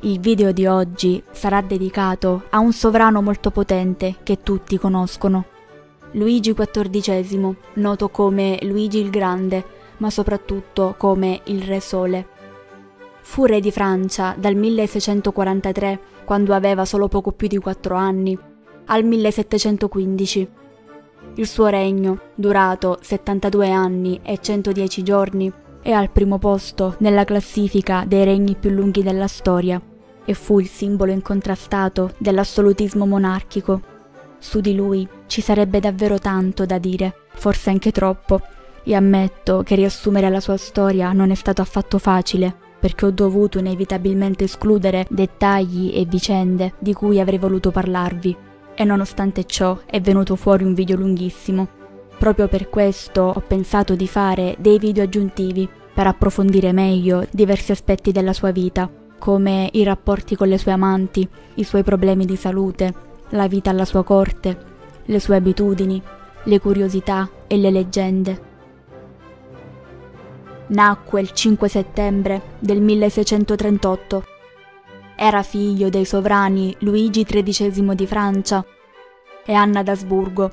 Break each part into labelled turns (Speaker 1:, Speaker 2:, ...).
Speaker 1: Il video di oggi sarà dedicato a un sovrano molto potente che tutti conoscono. Luigi XIV, noto come Luigi il Grande, ma soprattutto come il Re Sole. Fu re di Francia dal 1643, quando aveva solo poco più di 4 anni, al 1715. Il suo regno, durato 72 anni e 110 giorni, è al primo posto nella classifica dei regni più lunghi della storia e fu il simbolo incontrastato dell'assolutismo monarchico. Su di lui ci sarebbe davvero tanto da dire, forse anche troppo, e ammetto che riassumere la sua storia non è stato affatto facile, perché ho dovuto inevitabilmente escludere dettagli e vicende di cui avrei voluto parlarvi, e nonostante ciò è venuto fuori un video lunghissimo. Proprio per questo ho pensato di fare dei video aggiuntivi per approfondire meglio diversi aspetti della sua vita, come i rapporti con le sue amanti, i suoi problemi di salute, la vita alla sua corte, le sue abitudini, le curiosità e le leggende. Nacque il 5 settembre del 1638. Era figlio dei sovrani Luigi XIII di Francia e Anna d'Asburgo.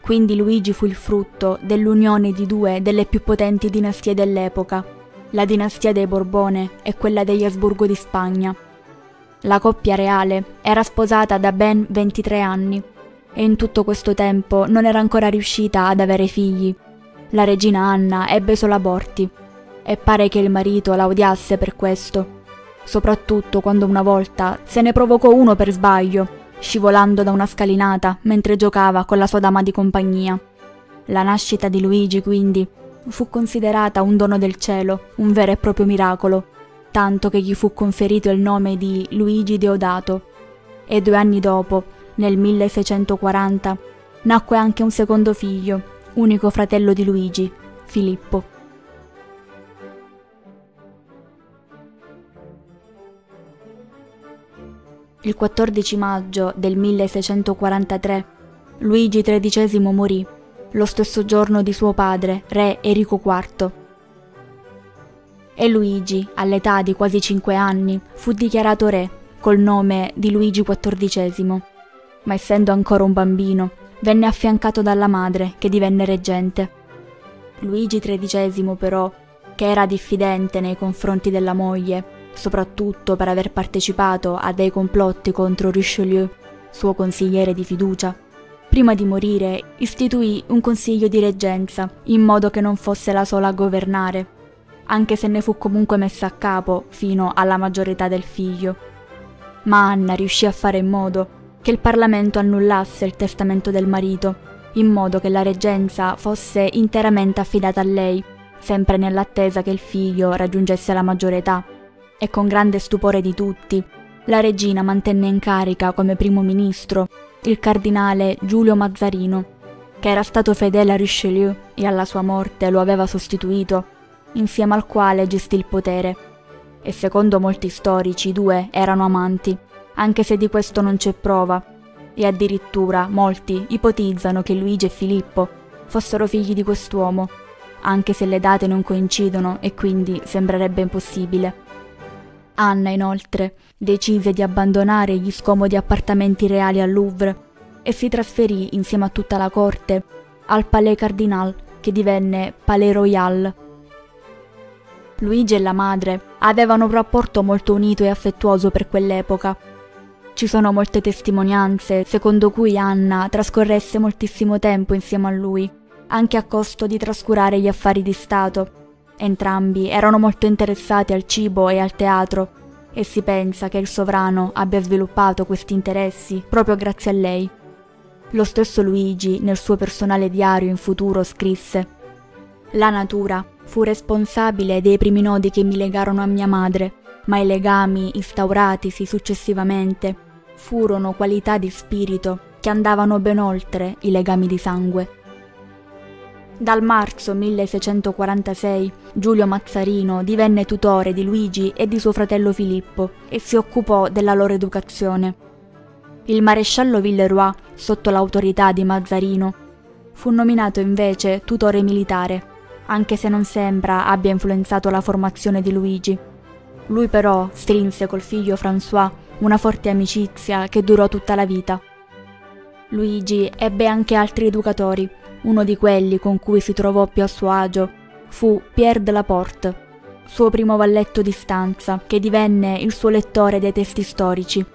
Speaker 1: Quindi Luigi fu il frutto dell'unione di due delle più potenti dinastie dell'epoca, la dinastia dei Borbone e quella degli Asburgo di Spagna. La coppia reale era sposata da ben 23 anni e in tutto questo tempo non era ancora riuscita ad avere figli. La regina Anna ebbe solo aborti e pare che il marito la odiasse per questo, soprattutto quando una volta se ne provocò uno per sbaglio, scivolando da una scalinata mentre giocava con la sua dama di compagnia. La nascita di Luigi, quindi, fu considerata un dono del cielo, un vero e proprio miracolo, tanto che gli fu conferito il nome di Luigi Deodato. E 2 anni dopo, nel 1640, nacque anche un secondo figlio, unico fratello di Luigi, Filippo. Il 14 maggio del 1643 Luigi XIII morì, lo stesso giorno di suo padre, re Enrico IV. E Luigi, all'età di quasi 5 anni, fu dichiarato re col nome di Luigi XIV, ma essendo ancora un bambino, venne affiancato dalla madre che divenne reggente. Luigi XIII però, che era diffidente nei confronti della moglie, soprattutto per aver partecipato a dei complotti contro Richelieu, suo consigliere di fiducia, prima di morire istituì un consiglio di reggenza in modo che non fosse la sola a governare, anche se ne fu comunque messa a capo fino alla maggiore età del figlio. Ma Anna riuscì a fare in modo che il Parlamento annullasse il testamento del marito, in modo che la reggenza fosse interamente affidata a lei, sempre nell'attesa che il figlio raggiungesse la maggiore età. E con grande stupore di tutti, la regina mantenne in carica come primo ministro il cardinale Giulio Mazzarino, che era stato fedele a Richelieu e alla sua morte lo aveva sostituito, insieme al quale gestì il potere. E secondo molti storici i due erano amanti, anche se di questo non c'è prova, e addirittura molti ipotizzano che Luigi e Filippo fossero figli di quest'uomo, anche se le date non coincidono e quindi sembrerebbe impossibile. Anna, inoltre, decise di abbandonare gli scomodi appartamenti reali al Louvre e si trasferì insieme a tutta la corte al Palais Cardinal, che divenne Palais Royal. Luigi e la madre avevano un rapporto molto unito e affettuoso per quell'epoca. Ci sono molte testimonianze secondo cui Anna trascorresse moltissimo tempo insieme a lui, anche a costo di trascurare gli affari di Stato. Entrambi erano molto interessati al cibo e al teatro, e si pensa che il sovrano abbia sviluppato questi interessi proprio grazie a lei. Lo stesso Luigi, nel suo personale diario in futuro, scrisse: «La natura fu responsabile dei primi nodi che mi legarono a mia madre, ma i legami instauratisi successivamente furono qualità di spirito che andavano ben oltre i legami di sangue». Dal marzo 1646 Giulio Mazzarino divenne tutore di Luigi e di suo fratello Filippo e si occupò della loro educazione. Il maresciallo Villeroy, sotto l'autorità di Mazzarino, fu nominato invece tutore militare, anche se non sembra abbia influenzato la formazione di Luigi. Lui però strinse col figlio François una forte amicizia che durò tutta la vita. Luigi ebbe anche altri educatori. Uno di quelli con cui si trovò più a suo agio fu Pierre de Laporte, suo primo valletto di stanza, che divenne il suo lettore dei testi storici.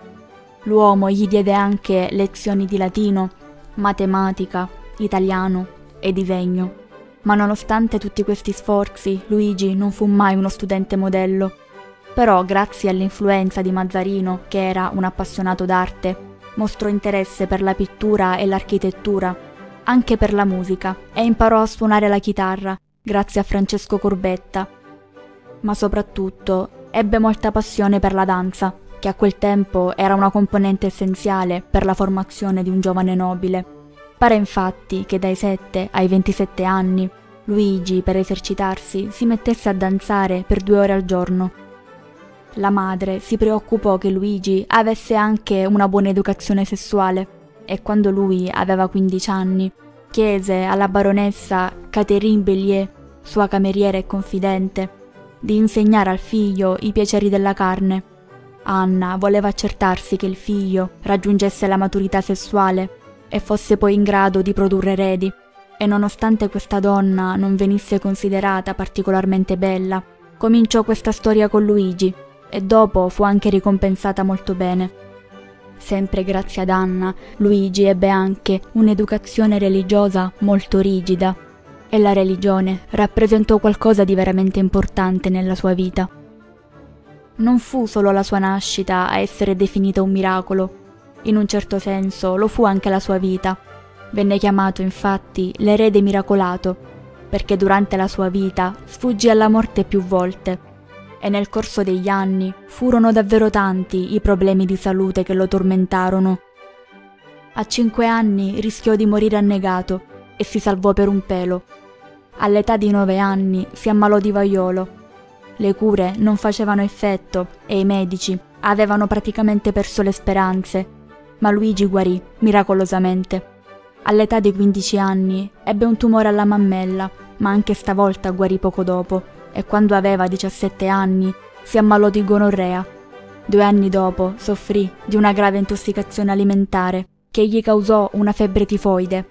Speaker 1: L'uomo gli diede anche lezioni di latino, matematica, italiano e disegno. Ma nonostante tutti questi sforzi, Luigi non fu mai uno studente modello. Però, grazie all'influenza di Mazzarino, che era un appassionato d'arte, mostrò interesse per la pittura e l'architettura, anche per la musica, e imparò a suonare la chitarra, grazie a Francesco Corbetta. Ma soprattutto ebbe molta passione per la danza, che a quel tempo era una componente essenziale per la formazione di un giovane nobile. Pare infatti che dai 7 ai 27 anni Luigi, per esercitarsi, si mettesse a danzare per 2 ore al giorno. La madre si preoccupò che Luigi avesse anche una buona educazione sessuale e quando lui aveva 15 anni chiese alla baronessa Catherine Bellier, sua cameriera e confidente, di insegnare al figlio i piaceri della carne. Anna voleva accertarsi che il figlio raggiungesse la maturità sessuale e fosse poi in grado di produrre eredi, e nonostante questa donna non venisse considerata particolarmente bella, cominciò questa storia con Luigi e dopo fu anche ricompensata molto bene. Sempre grazie ad Anna, Luigi ebbe anche un'educazione religiosa molto rigida e la religione rappresentò qualcosa di veramente importante nella sua vita. Non fu solo la sua nascita a essere definita un miracolo, in un certo senso lo fu anche la sua vita. Venne chiamato infatti l'erede miracolato, perché durante la sua vita sfuggì alla morte più volte e nel corso degli anni furono davvero tanti i problemi di salute che lo tormentarono. A 5 anni rischiò di morire annegato e si salvò per un pelo. All'età di 9 anni si ammalò di vaiolo. Le cure non facevano effetto e i medici avevano praticamente perso le speranze, ma Luigi guarì miracolosamente. All'età di 15 anni ebbe un tumore alla mammella, ma anche stavolta guarì poco dopo e quando aveva 17 anni si ammalò di gonorrea. 2 anni dopo soffrì di una grave intossicazione alimentare che gli causò una febbre tifoide.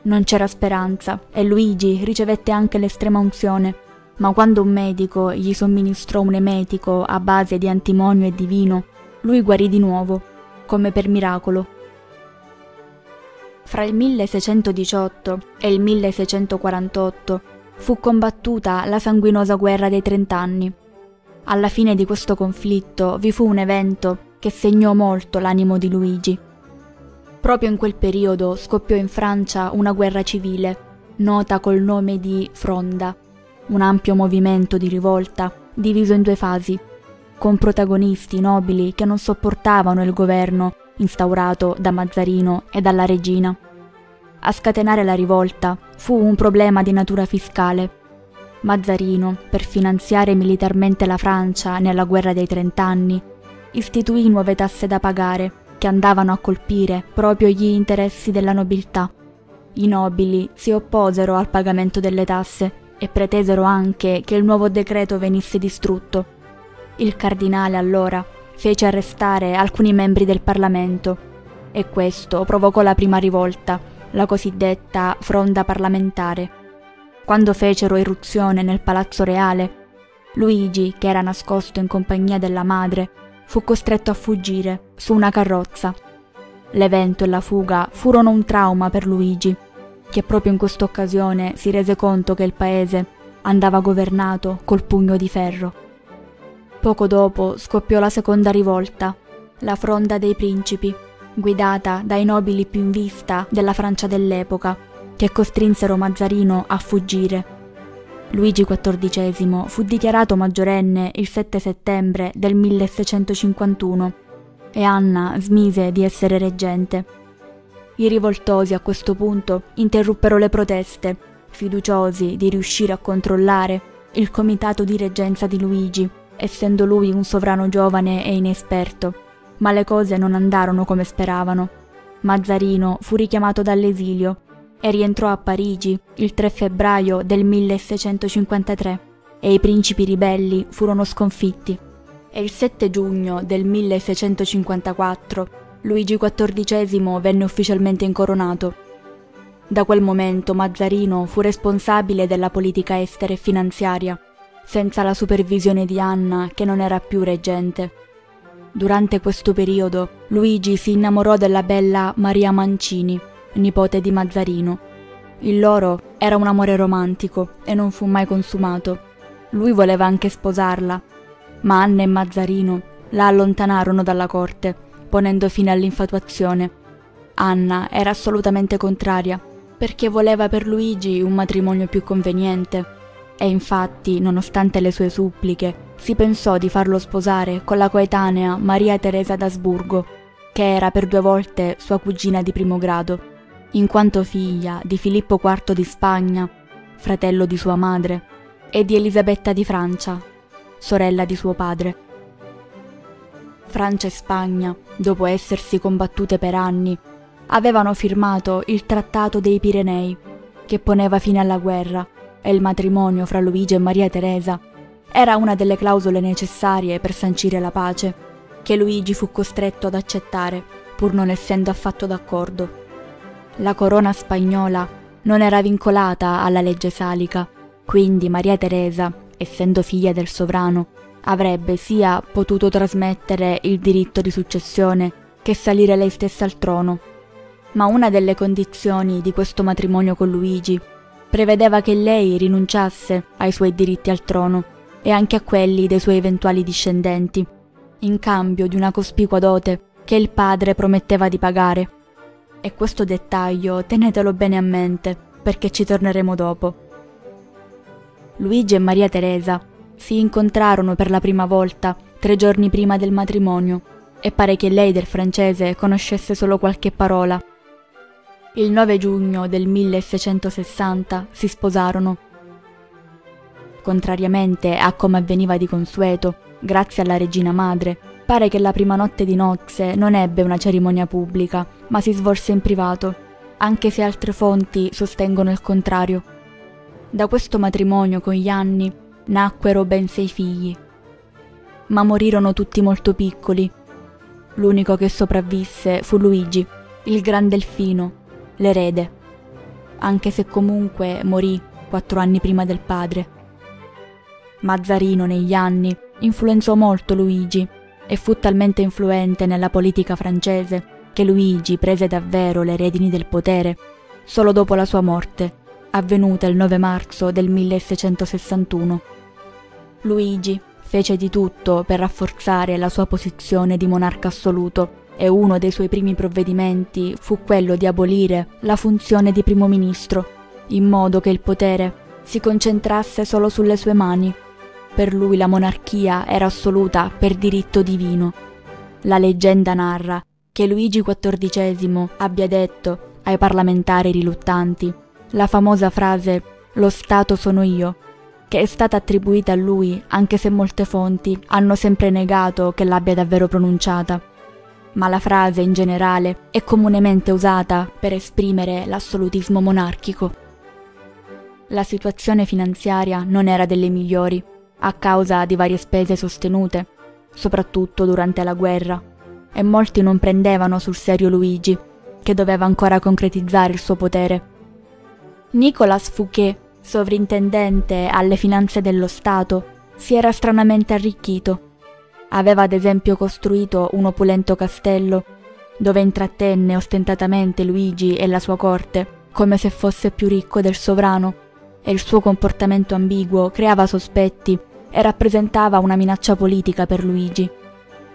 Speaker 1: Non c'era speranza e Luigi ricevette anche l'estrema unzione, ma quando un medico gli somministrò un emetico a base di antimonio e di vino, lui guarì di nuovo, come per miracolo. Fra il 1618 e il 1648 fu combattuta la sanguinosa guerra dei 30 anni. Alla fine di questo conflitto vi fu un evento che segnò molto l'animo di Luigi. Proprio in quel periodo scoppiò in Francia una guerra civile, nota col nome di Fronda, un ampio movimento di rivolta diviso in 2 fasi, con protagonisti nobili che non sopportavano il governo instaurato da Mazzarino e dalla regina. A scatenare la rivolta fu un problema di natura fiscale. Mazzarino, per finanziare militarmente la Francia nella guerra dei 30 anni, istituì nuove tasse da pagare che andavano a colpire proprio gli interessi della nobiltà. I nobili si opposero al pagamento delle tasse e pretesero anche che il nuovo decreto venisse distrutto. Il cardinale allora fece arrestare alcuni membri del Parlamento e questo provocò la prima rivolta, la cosiddetta fronda parlamentare. Quando fecero irruzione nel Palazzo Reale, Luigi, che era nascosto in compagnia della madre, fu costretto a fuggire su una carrozza. L'evento e la fuga furono un trauma per Luigi, che proprio in questa occasione si rese conto che il paese andava governato col pugno di ferro. Poco dopo scoppiò la seconda rivolta, la Fronda dei Principi, guidata dai nobili più in vista della Francia dell'epoca, che costrinsero Mazzarino a fuggire. Luigi XIV fu dichiarato maggiorenne il 7 settembre del 1651 e Anna smise di essere reggente. I rivoltosi a questo punto interruppero le proteste, fiduciosi di riuscire a controllare il comitato di reggenza di Luigi, essendo lui un sovrano giovane e inesperto, ma le cose non andarono come speravano. Mazzarino fu richiamato dall'esilio e rientrò a Parigi il 3 febbraio del 1653 e i principi ribelli furono sconfitti. e il 7 giugno del 1654 Luigi XIV venne ufficialmente incoronato. Da quel momento Mazzarino fu responsabile della politica estera e finanziaria, senza la supervisione di Anna, che non era più reggente. Durante questo periodo Luigi si innamorò della bella Maria Mancini, nipote di Mazzarino. Il loro era un amore romantico e non fu mai consumato. Lui voleva anche sposarla, ma Anna e Mazzarino la allontanarono dalla corte, ponendo fine all'infatuazione. Anna era assolutamente contraria, perché voleva per Luigi un matrimonio più conveniente, e infatti, nonostante le sue suppliche, si pensò di farlo sposare con la coetanea Maria Teresa d'Asburgo, che era per 2 volte sua cugina di primo grado, in quanto figlia di Filippo IV di Spagna, fratello di sua madre, e di Elisabetta di Francia, sorella di suo padre. Francia e Spagna, dopo essersi combattute per anni, avevano firmato il Trattato dei Pirenei, che poneva fine alla guerra, e il matrimonio fra Luigi e Maria Teresa era una delle clausole necessarie per sancire la pace, che Luigi fu costretto ad accettare, pur non essendo affatto d'accordo. La corona spagnola non era vincolata alla legge salica, quindi Maria Teresa, essendo figlia del sovrano, avrebbe sia potuto trasmettere il diritto di successione che salire lei stessa al trono. Ma una delle condizioni di questo matrimonio con Luigi prevedeva che lei rinunciasse ai suoi diritti al trono e anche a quelli dei suoi eventuali discendenti, in cambio di una cospicua dote che il padre prometteva di pagare. E questo dettaglio tenetelo bene a mente, perché ci torneremo dopo. Luigi e Maria Teresa si incontrarono per la prima volta 3 giorni prima del matrimonio, e pare che lei del francese conoscesse solo qualche parola. Il 9 giugno del 1660 si sposarono. Contrariamente a come avveniva di consueto, grazie alla regina madre, pare che la prima notte di nozze non ebbe una cerimonia pubblica, ma si svolse in privato, anche se altre fonti sostengono il contrario. Da questo matrimonio con gli anni nacquero ben 6 figli, ma morirono tutti molto piccoli. L'unico che sopravvisse fu Luigi, il gran delfino, l'erede, anche se comunque morì 4 anni prima del padre. Mazzarino negli anni influenzò molto Luigi e fu talmente influente nella politica francese che Luigi prese davvero le redini del potere solo dopo la sua morte, avvenuta il 9 marzo del 1661. Luigi fece di tutto per rafforzare la sua posizione di monarca assoluto, e uno dei suoi primi provvedimenti fu quello di abolire la funzione di primo ministro, in modo che il potere si concentrasse solo sulle sue mani. Per lui la monarchia era assoluta per diritto divino. La leggenda narra che Luigi XIV abbia detto ai parlamentari riluttanti la famosa frase «Lo Stato sono io», che è stata attribuita a lui anche se molte fonti hanno sempre negato che l'abbia davvero pronunciata. Ma la frase in generale è comunemente usata per esprimere l'assolutismo monarchico. La situazione finanziaria non era delle migliori, a causa di varie spese sostenute, soprattutto durante la guerra, e molti non prendevano sul serio Luigi, che doveva ancora concretizzare il suo potere. Nicolas Fouquet, sovrintendente alle finanze dello Stato, si era stranamente arricchito. Aveva ad esempio costruito un opulento castello, dove intrattenne ostentatamente Luigi e la sua corte, come se fosse più ricco del sovrano, e il suo comportamento ambiguo creava sospetti e rappresentava una minaccia politica per Luigi.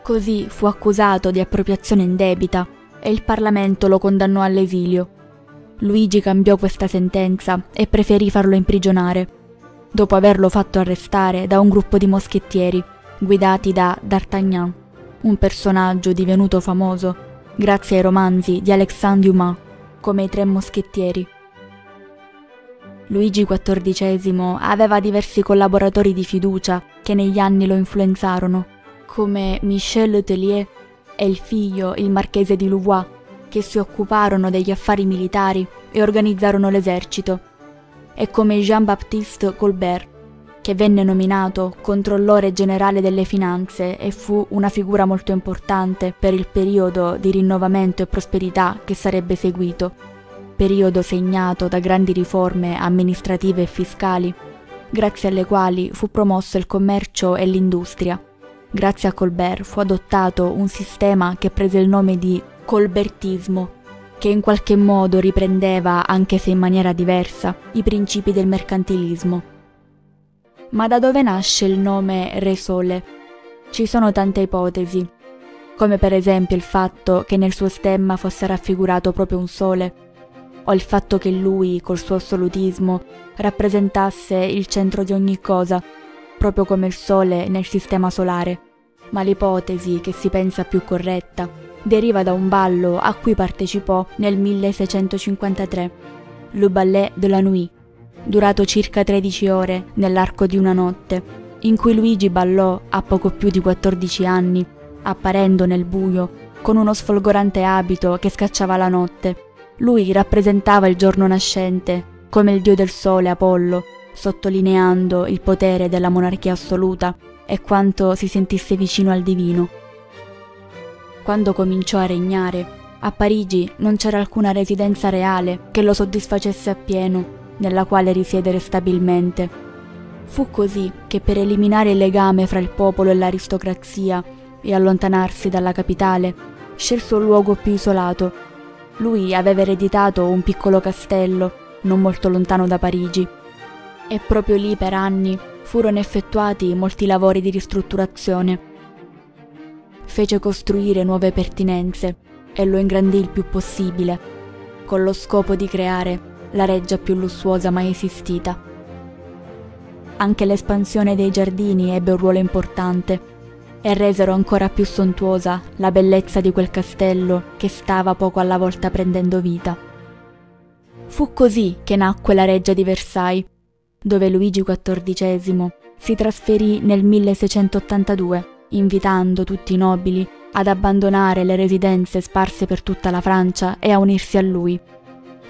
Speaker 1: Così fu accusato di appropriazione indebita e il Parlamento lo condannò all'esilio. Luigi cambiò questa sentenza e preferì farlo imprigionare, dopo averlo fatto arrestare da un gruppo di moschettieri guidati da D'Artagnan, un personaggio divenuto famoso grazie ai romanzi di Alexandre Dumas come i 3 moschettieri. Luigi XIV aveva diversi collaboratori di fiducia che negli anni lo influenzarono, come Michel Letellier e il figlio, il marchese di Louvois, che si occuparono degli affari militari e organizzarono l'esercito, e come Jean-Baptiste Colbert, che venne nominato controllore generale delle finanze e fu una figura molto importante per il periodo di rinnovamento e prosperità che sarebbe seguito, periodo segnato da grandi riforme amministrative e fiscali, grazie alle quali fu promosso il commercio e l'industria. Grazie a Colbert fu adottato un sistema che prese il nome di colbertismo, che in qualche modo riprendeva, anche se in maniera diversa, i principi del mercantilismo. Ma da dove nasce il nome Re Sole? Ci sono tante ipotesi, come per esempio il fatto che nel suo stemma fosse raffigurato proprio un sole, o il fatto che lui, col suo assolutismo, rappresentasse il centro di ogni cosa, proprio come il Sole nel sistema solare. Ma l'ipotesi che si pensa più corretta deriva da un ballo a cui partecipò nel 1653, Le Ballet de la Nuit, durato circa 13 ore nell'arco di una notte, in cui Luigi ballò a poco più di 14 anni, apparendo nel buio, con uno sfolgorante abito che scacciava la notte. Lui rappresentava il giorno nascente, come il dio del sole Apollo, sottolineando il potere della monarchia assoluta e quanto si sentisse vicino al divino. Quando cominciò a regnare, a Parigi non c'era alcuna residenza reale che lo soddisfacesse appieno, nella quale risiedere stabilmente. Fu così che per eliminare il legame fra il popolo e l'aristocrazia e allontanarsi dalla capitale, scelse un luogo più isolato. Lui aveva ereditato un piccolo castello, non molto lontano da Parigi, e proprio lì per anni furono effettuati molti lavori di ristrutturazione. Fece costruire nuove pertinenze e lo ingrandì il più possibile, con lo scopo di creare la reggia più lussuosa mai esistita. Anche l'espansione dei giardini ebbe un ruolo importante e resero ancora più sontuosa la bellezza di quel castello che stava poco alla volta prendendo vita. Fu così che nacque la reggia di Versailles, dove Luigi XIV si trasferì nel 1682, invitando tutti i nobili ad abbandonare le residenze sparse per tutta la Francia e a unirsi a lui.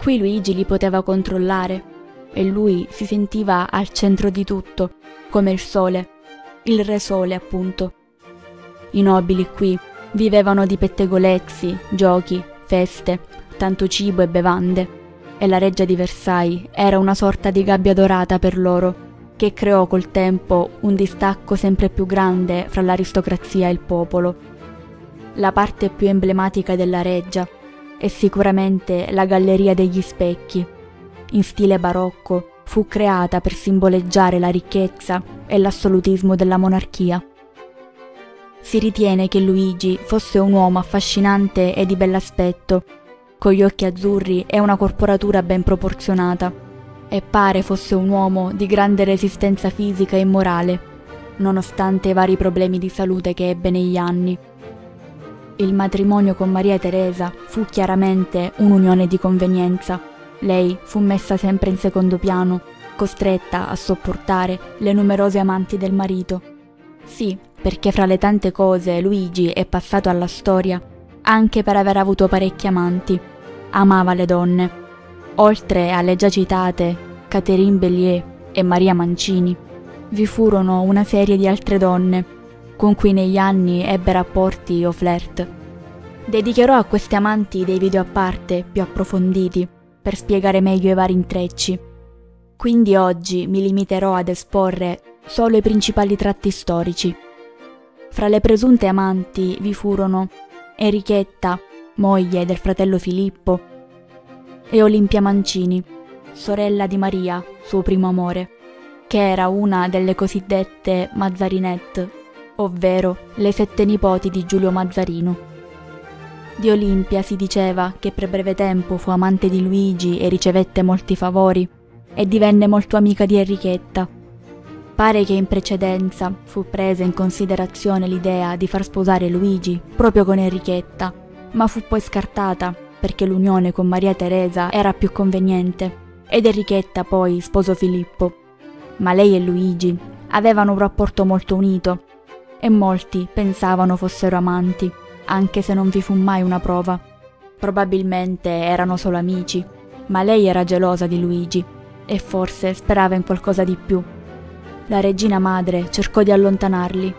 Speaker 1: Qui Luigi li poteva controllare e lui si sentiva al centro di tutto, come il sole, il Re Sole appunto. I nobili qui vivevano di pettegolezzi, giochi, feste, tanto cibo e bevande, e la reggia di Versailles era una sorta di gabbia dorata per loro, che creò col tempo un distacco sempre più grande fra l'aristocrazia e il popolo. La parte più emblematica della reggia è sicuramente la Galleria degli Specchi. In stile barocco fu creata per simboleggiare la ricchezza e l'assolutismo della monarchia. Si ritiene che Luigi fosse un uomo affascinante e di bell'aspetto, con gli occhi azzurri e una corporatura ben proporzionata, e pare fosse un uomo di grande resistenza fisica e morale, nonostante i vari problemi di salute che ebbe negli anni. Il matrimonio con Maria Teresa fu chiaramente un'unione di convenienza. Lei fu messa sempre in secondo piano, costretta a sopportare le numerose amanti del marito. Sì, perché fra le tante cose Luigi è passato alla storia anche per aver avuto parecchi amanti. Amava le donne. Oltre alle già citate Catherine Bellier e Maria Mancini, vi furono una serie di altre donne con cui negli anni ebbe rapporti o flirt. Dedicherò a questi amanti dei video a parte più approfonditi per spiegare meglio i vari intrecci. Quindi oggi mi limiterò ad esporre solo i principali tratti storici. Fra le presunte amanti vi furono Enrichetta, moglie del fratello Filippo, e Olimpia Mancini, sorella di Maria, suo primo amore, che era una delle cosiddette Mazzarinette, ovvero le 7 nipoti di Giulio Mazzarino. Di Olimpia si diceva che per breve tempo fu amante di Luigi e ricevette molti favori, e divenne molto amica di Enrichetta. Pare che in precedenza fu presa in considerazione l'idea di far sposare Luigi proprio con Enrichetta, ma fu poi scartata perché l'unione con Maria Teresa era più conveniente, ed Enrichetta poi sposò Filippo. Ma lei e Luigi avevano un rapporto molto unito, e molti pensavano fossero amanti, anche se non vi fu mai una prova. Probabilmente erano solo amici, ma lei era gelosa di Luigi e forse sperava in qualcosa di più. La regina madre cercò di allontanarli.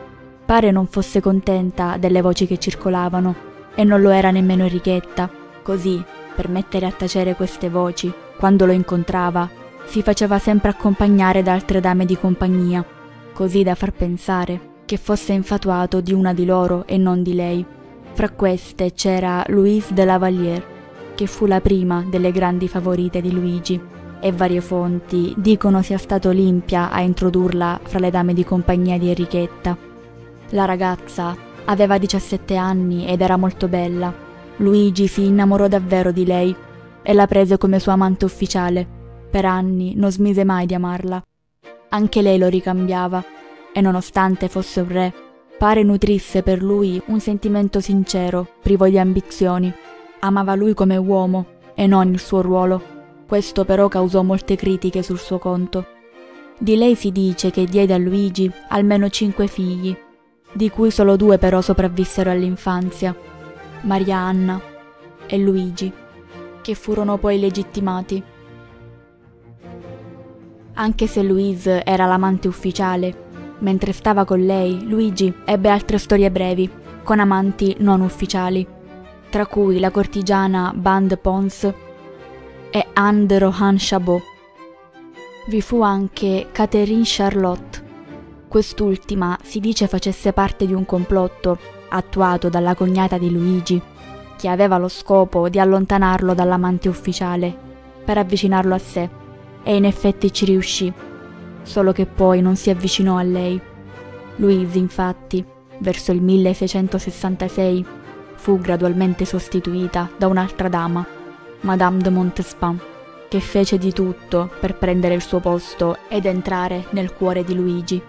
Speaker 1: Pare non fosse contenta delle voci che circolavano, e non lo era nemmeno Enrichetta. Così, per mettere a tacere queste voci, quando lo incontrava, si faceva sempre accompagnare da altre dame di compagnia, così da far pensare che fosse infatuato di una di loro e non di lei. Fra queste c'era Louise de la Vallière, che fu la prima delle grandi favorite di Luigi, e varie fonti dicono sia stato Olimpia a introdurla fra le dame di compagnia di Enrichetta. La ragazza aveva 17 anni ed era molto bella. Luigi si innamorò davvero di lei e la prese come sua amante ufficiale. Per anni non smise mai di amarla. Anche lei lo ricambiava e, nonostante fosse un re, pare nutrisse per lui un sentimento sincero, privo di ambizioni. Amava lui come uomo e non il suo ruolo. Questo però causò molte critiche sul suo conto. Di lei si dice che diede a Luigi almeno 5 figli, di cui solo 2 però sopravvissero all'infanzia, Maria Anna e Luigi, che furono poi legittimati. Anche se Louise era l'amante ufficiale, mentre stava con lei, Luigi ebbe altre storie brevi, con amanti non ufficiali, tra cui la cortigiana Bande Pons e Anne de Rohan Chabot. Vi fu anche Catherine Charlotte. Quest'ultima si dice facesse parte di un complotto attuato dalla cognata di Luigi, che aveva lo scopo di allontanarlo dall'amante ufficiale per avvicinarlo a sé, e in effetti ci riuscì, solo che poi non si avvicinò a lei. Louise, infatti, verso il 1666, fu gradualmente sostituita da un'altra dama, Madame de Montespan, che fece di tutto per prendere il suo posto ed entrare nel cuore di Luigi.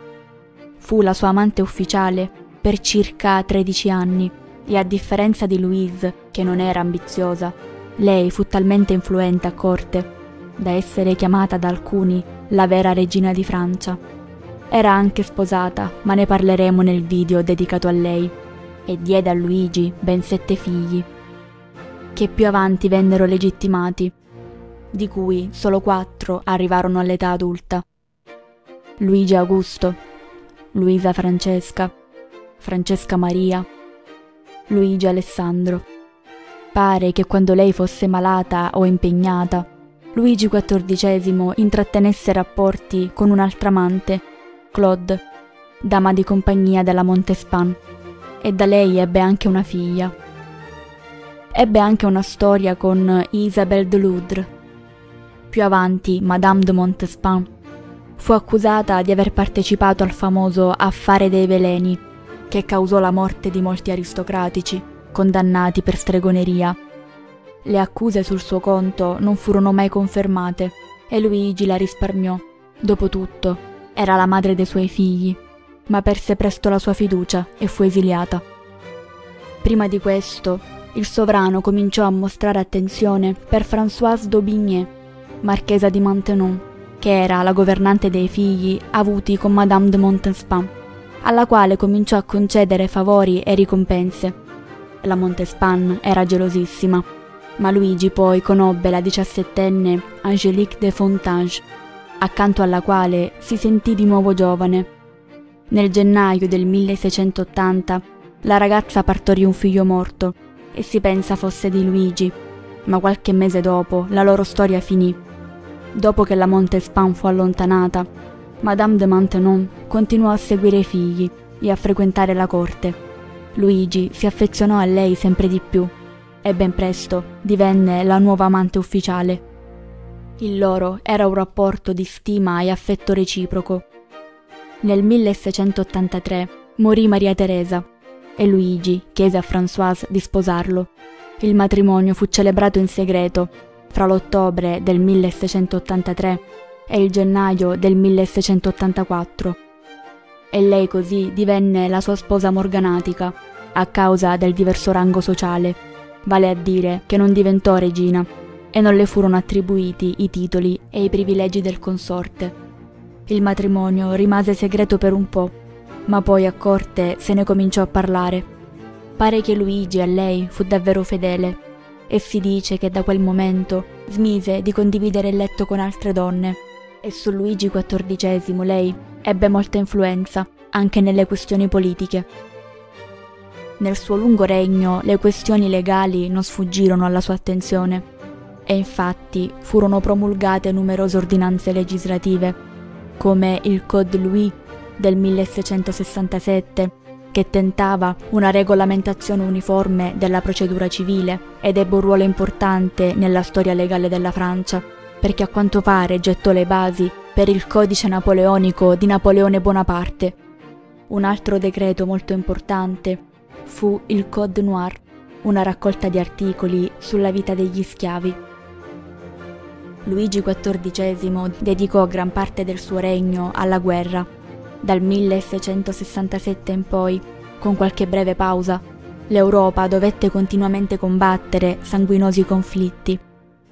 Speaker 1: Fu la sua amante ufficiale per circa 13 anni e, a differenza di Louise, che non era ambiziosa, lei fu talmente influente a corte da essere chiamata da alcuni la vera regina di Francia. Era anche sposata, ma ne parleremo nel video dedicato a lei, e diede a Luigi ben 7 figli, che più avanti vennero legittimati, di cui solo 4 arrivarono all'età adulta: Luigi Augusto, Luisa Francesca, Francesca Maria, Luigi Alessandro. Pare che quando lei fosse malata o impegnata, Luigi XIV intrattenesse rapporti con un'altra amante, Claude, dama di compagnia della Montespan, e da lei ebbe anche una figlia. Ebbe anche una storia con Isabelle de Loudre. Più avanti, Madame de Montespan fu accusata di aver partecipato al famoso Affare dei Veleni, che causò la morte di molti aristocratici, condannati per stregoneria. Le accuse sul suo conto non furono mai confermate e Luigi la risparmiò. Dopotutto, era la madre dei suoi figli, ma perse presto la sua fiducia e fu esiliata. Prima di questo, il sovrano cominciò a mostrare attenzione per Françoise d'Aubigné, marchesa di Maintenon, che era la governante dei figli avuti con Madame de Montespan, alla quale cominciò a concedere favori e ricompense. La Montespan era gelosissima, ma Luigi poi conobbe la 17enne Angélique de Fontanges, accanto alla quale si sentì di nuovo giovane. Nel gennaio del 1680 la ragazza partorì un figlio morto e si pensa fosse di Luigi, ma qualche mese dopo la loro storia finì. Dopo che la Montespan fu allontanata, Madame de Maintenon continuò a seguire i figli e a frequentare la corte. Luigi si affezionò a lei sempre di più e ben presto divenne la nuova amante ufficiale. Il loro era un rapporto di stima e affetto reciproco. Nel 1683 morì Maria Teresa e Luigi chiese a Françoise di sposarlo. Il matrimonio fu celebrato in segreto fra l'ottobre del 1683 e il gennaio del 1684, e lei così divenne la sua sposa morganatica a causa del diverso rango sociale, vale a dire che non diventò regina e non le furono attribuiti i titoli e i privilegi del consorte. Il matrimonio rimase segreto per un po', ma poi a corte se ne cominciò a parlare. Pare che Luigi a lei fu davvero fedele e si dice che da quel momento smise di condividere il letto con altre donne, e su Luigi XIV lei ebbe molta influenza anche nelle questioni politiche. Nel suo lungo regno le questioni legali non sfuggirono alla sua attenzione e infatti furono promulgate numerose ordinanze legislative, come il Code Louis del 1667, che tentava una regolamentazione uniforme della procedura civile ed ebbe un ruolo importante nella storia legale della Francia, perché a quanto pare gettò le basi per il codice napoleonico di Napoleone Bonaparte. Un altro decreto molto importante fu il Code Noir, una raccolta di articoli sulla vita degli schiavi. Luigi XIV dedicò gran parte del suo regno alla guerra. Dal 1667 in poi, con qualche breve pausa, l'Europa dovette continuamente combattere sanguinosi conflitti,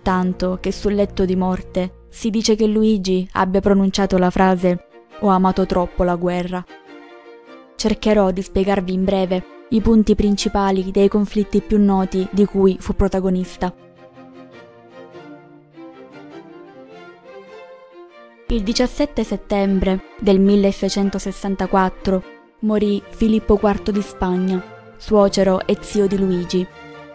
Speaker 1: tanto che sul letto di morte si dice che Luigi abbia pronunciato la frase «Ho amato troppo la guerra». Cercherò di spiegarvi in breve i punti principali dei conflitti più noti di cui fu protagonista. Il 17 settembre del 1664 morì Filippo IV di Spagna, suocero e zio di Luigi.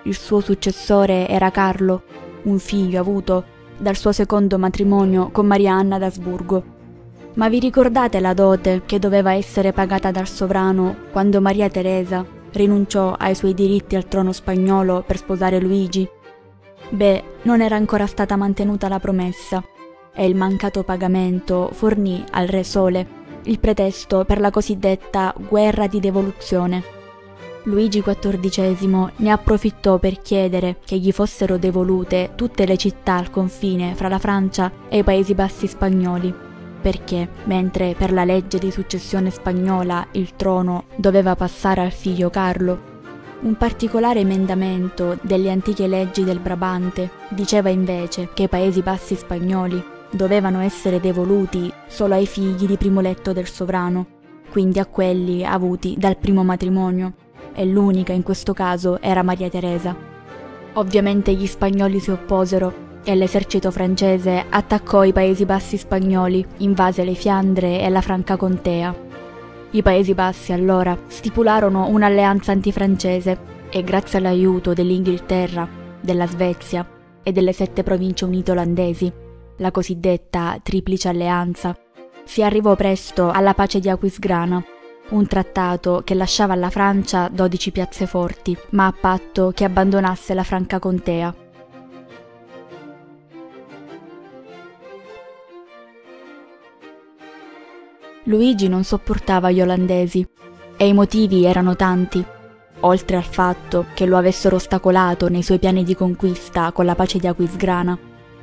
Speaker 1: Il suo successore era Carlo, un figlio avuto dal suo secondo matrimonio con Maria Anna d'Asburgo. Ma vi ricordate la dote che doveva essere pagata dal sovrano quando Maria Teresa rinunciò ai suoi diritti al trono spagnolo per sposare Luigi? Beh, non era ancora stata mantenuta la promessa e il mancato pagamento fornì al Re Sole il pretesto per la cosiddetta guerra di devoluzione. Luigi XIV ne approfittò per chiedere che gli fossero devolute tutte le città al confine fra la Francia e i Paesi Bassi spagnoli, perché, mentre per la legge di successione spagnola il trono doveva passare al figlio Carlo, un particolare emendamento delle antiche leggi del Brabante diceva invece che i Paesi Bassi spagnoli dovevano essere devoluti solo ai figli di primo letto del sovrano, quindi a quelli avuti dal primo matrimonio, e l'unica in questo caso era Maria Teresa. Ovviamente gli spagnoli si opposero e l'esercito francese attaccò i Paesi Bassi spagnoli, invase le Fiandre e la Franca Contea. I Paesi Bassi allora stipularono un'alleanza antifrancese e grazie all'aiuto dell'Inghilterra, della Svezia e delle 7 province unite olandesi, la cosiddetta Triplice Alleanza, si arrivò presto alla pace di Aquisgrana, un trattato che lasciava alla Francia 12 piazzeforti, ma a patto che abbandonasse la Franca Contea. Luigi non sopportava gli olandesi e i motivi erano tanti, oltre al fatto che lo avessero ostacolato nei suoi piani di conquista con la pace di Aquisgrana.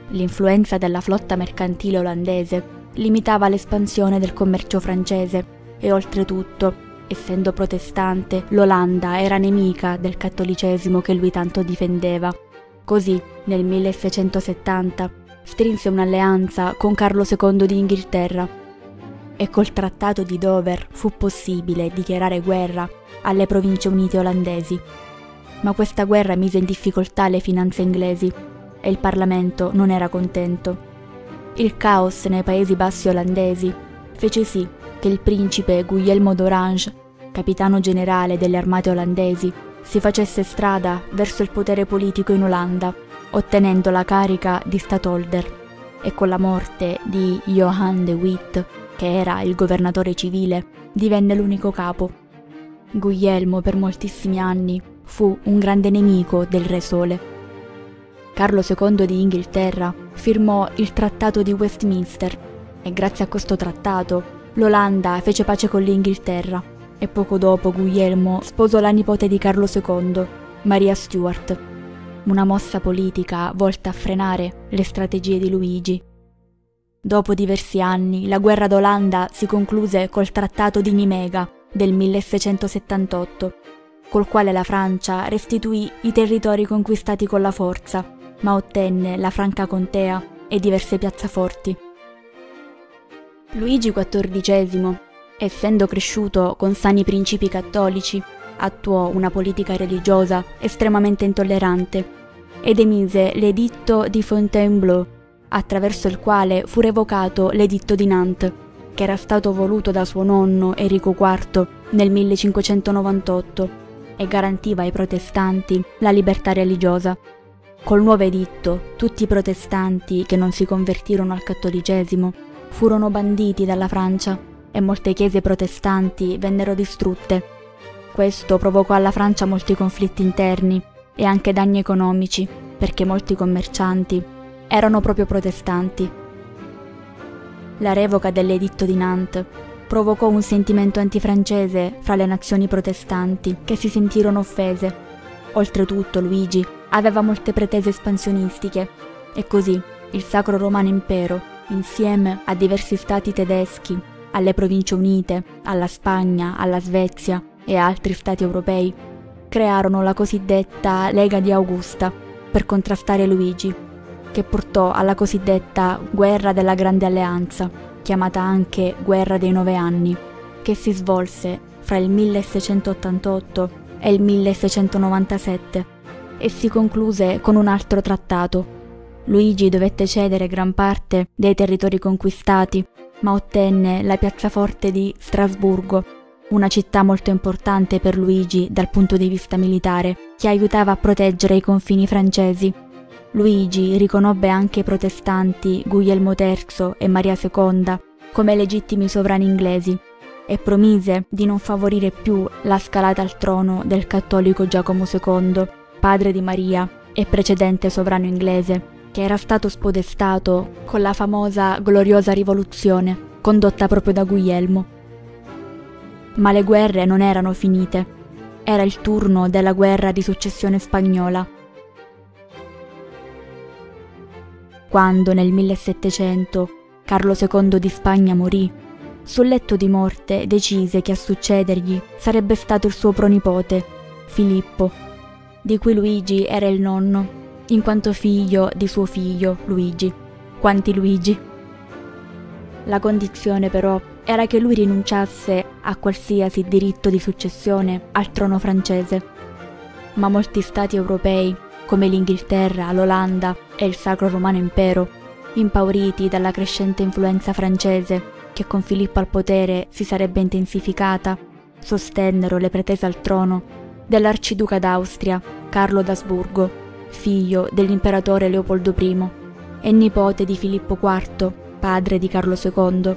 Speaker 1: L'influenza della flotta mercantile olandese limitava l'espansione del commercio francese e oltretutto, essendo protestante, l'Olanda era nemica del cattolicesimo che lui tanto difendeva. Così, nel 1670, strinse un'alleanza con Carlo II di Inghilterra e col Trattato di Dover fu possibile dichiarare guerra alle Province Unite olandesi. Ma questa guerra mise in difficoltà le finanze inglesi e il Parlamento non era contento. Il caos nei Paesi Bassi olandesi fece sì che il principe Guglielmo d'Orange, capitano generale delle armate olandesi, si facesse strada verso il potere politico in Olanda, ottenendo la carica di Stadtholder, e con la morte di Johan de Witt, che era il governatore civile, divenne l'unico capo. Guglielmo per moltissimi anni fu un grande nemico del Re Sole. Carlo II di Inghilterra firmò il Trattato di Westminster e grazie a questo trattato l'Olanda fece pace con l'Inghilterra e poco dopo Guglielmo sposò la nipote di Carlo II, Maria Stuart, una mossa politica volta a frenare le strategie di Luigi. Dopo diversi anni la guerra d'Olanda si concluse col Trattato di Nimega del 1678, col quale la Francia restituì i territori conquistati con la forza, ma ottenne la Franca Contea e diverse piazzaforti. Luigi XIV, essendo cresciuto con sani principi cattolici, attuò una politica religiosa estremamente intollerante ed emise l'Editto di Fontainebleau, attraverso il quale fu revocato l'Editto di Nantes, che era stato voluto da suo nonno Enrico IV nel 1598 e garantiva ai protestanti la libertà religiosa. Col nuovo editto, tutti i protestanti che non si convertirono al cattolicesimo furono banditi dalla Francia e molte chiese protestanti vennero distrutte. Questo provocò alla Francia molti conflitti interni e anche danni economici, perché molti commercianti erano proprio protestanti. La revoca dell'editto di Nantes provocò un sentimento antifrancese fra le nazioni protestanti che si sentirono offese. Oltretutto Luigi aveva molte pretese espansionistiche e così il Sacro Romano Impero, insieme a diversi stati tedeschi, alle Province Unite, alla Spagna, alla Svezia e a altri stati europei, crearono la cosiddetta Lega di Augusta per contrastare Luigi, che portò alla cosiddetta Guerra della Grande Alleanza, chiamata anche Guerra dei 9 anni, che si svolse fra il 1688 e il 1697 e si concluse con un altro trattato. Luigi dovette cedere gran parte dei territori conquistati, ma ottenne la piazzaforte di Strasburgo, una città molto importante per Luigi dal punto di vista militare, che aiutava a proteggere i confini francesi. Luigi riconobbe anche i protestanti Guglielmo III e Maria II come legittimi sovrani inglesi e promise di non favorire più la scalata al trono del cattolico Giacomo II, padre di Maria e precedente sovrano inglese, che era stato spodestato con la famosa gloriosa rivoluzione condotta proprio da Guglielmo. Ma le guerre non erano finite. Era il turno della guerra di successione spagnola. Quando nel 1700 Carlo II di Spagna morì, sul letto di morte decise che a succedergli sarebbe stato il suo pronipote, Filippo, di cui Luigi era il nonno, in quanto figlio di suo figlio Luigi. Quanti Luigi? La condizione però era che lui rinunciasse a qualsiasi diritto di successione al trono francese. Ma molti stati europei, come l'Inghilterra, l'Olanda e il Sacro Romano Impero, impauriti dalla crescente influenza francese che con Filippo al potere si sarebbe intensificata, sostennero le pretese al trono dell'arciduca d'Austria Carlo d'Asburgo, figlio dell'imperatore Leopoldo I e nipote di Filippo IV, padre di Carlo II.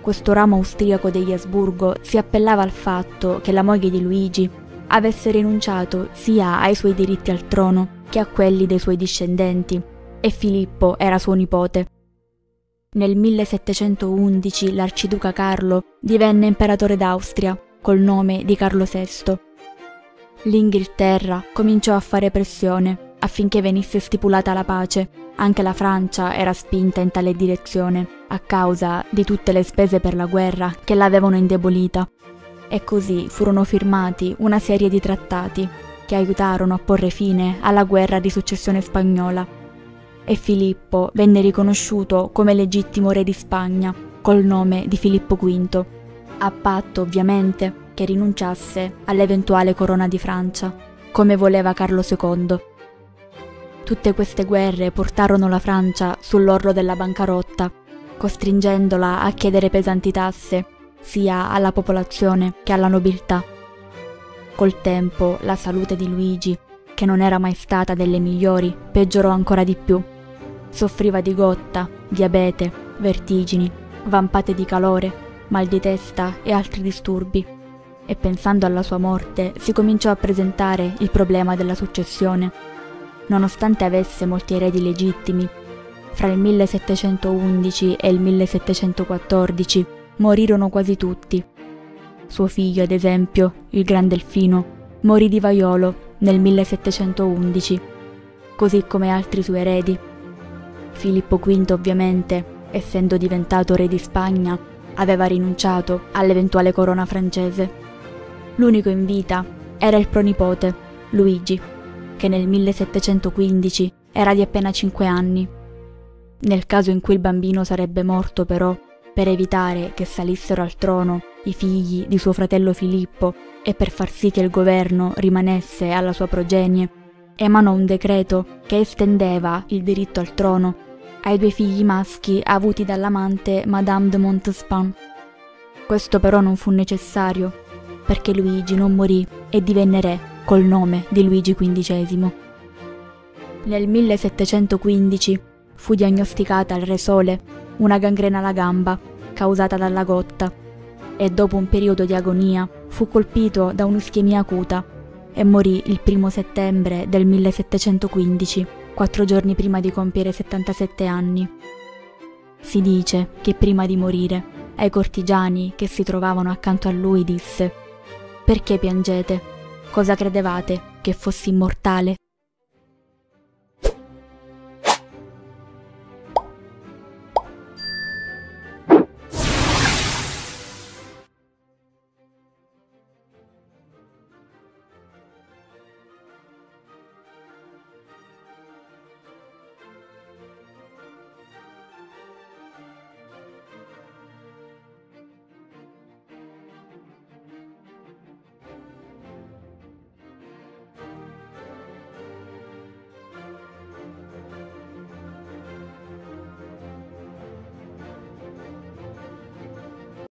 Speaker 1: Questo ramo austriaco degli Asburgo si appellava al fatto che la moglie di Luigi avesse rinunciato sia ai suoi diritti al trono che a quelli dei suoi discendenti, e Filippo era suo nipote. Nel 1711 l'arciduca Carlo divenne imperatore d'Austria col nome di Carlo VI. L'Inghilterra cominciò a fare pressione affinché venisse stipulata la pace. Anche la Francia era spinta in tale direzione a causa di tutte le spese per la guerra che l'avevano indebolita. E così furono firmati una serie di trattati che aiutarono a porre fine alla guerra di successione spagnola. E Filippo venne riconosciuto come legittimo re di Spagna col nome di Filippo V, a patto ovviamente che rinunciasse all'eventuale corona di Francia, come voleva Carlo II. Tutte queste guerre portarono la Francia sull'orlo della bancarotta, costringendola a chiedere pesanti tasse sia alla popolazione che alla nobiltà. Col tempo la salute di Luigi, che non era mai stata delle migliori, peggiorò ancora di più. Soffriva di gotta, diabete, vertigini, vampate di calore, mal di testa e altri disturbi. E pensando alla sua morte si cominciò a presentare il problema della successione. Nonostante avesse molti eredi legittimi, fra il 1711 e il 1714 morirono quasi tutti. Suo figlio, ad esempio, il Gran Delfino, morì di vaiolo nel 1711, così come altri suoi eredi. Filippo V, ovviamente, essendo diventato re di Spagna, aveva rinunciato all'eventuale corona francese. L'unico in vita era il pronipote, Luigi, che nel 1715 era di appena 5 anni. Nel caso in cui il bambino sarebbe morto, però, per evitare che salissero al trono i figli di suo fratello Filippo e per far sì che il governo rimanesse alla sua progenie, emanò un decreto che estendeva il diritto al trono ai 2 figli maschi avuti dall'amante Madame de Montespan. Questo però non fu necessario, perché Luigi non morì e divenne re col nome di Luigi XV. Nel 1715 fu diagnosticata al Re Sole una gangrena alla gamba causata dalla gotta e dopo un periodo di agonia fu colpito da un'ischemia acuta e morì il 1 settembre del 1715, 4 giorni prima di compiere 77 anni. Si dice che prima di morire ai cortigiani che si trovavano accanto a lui disse: «Perché piangete? Cosa credevate, che fossi immortale?»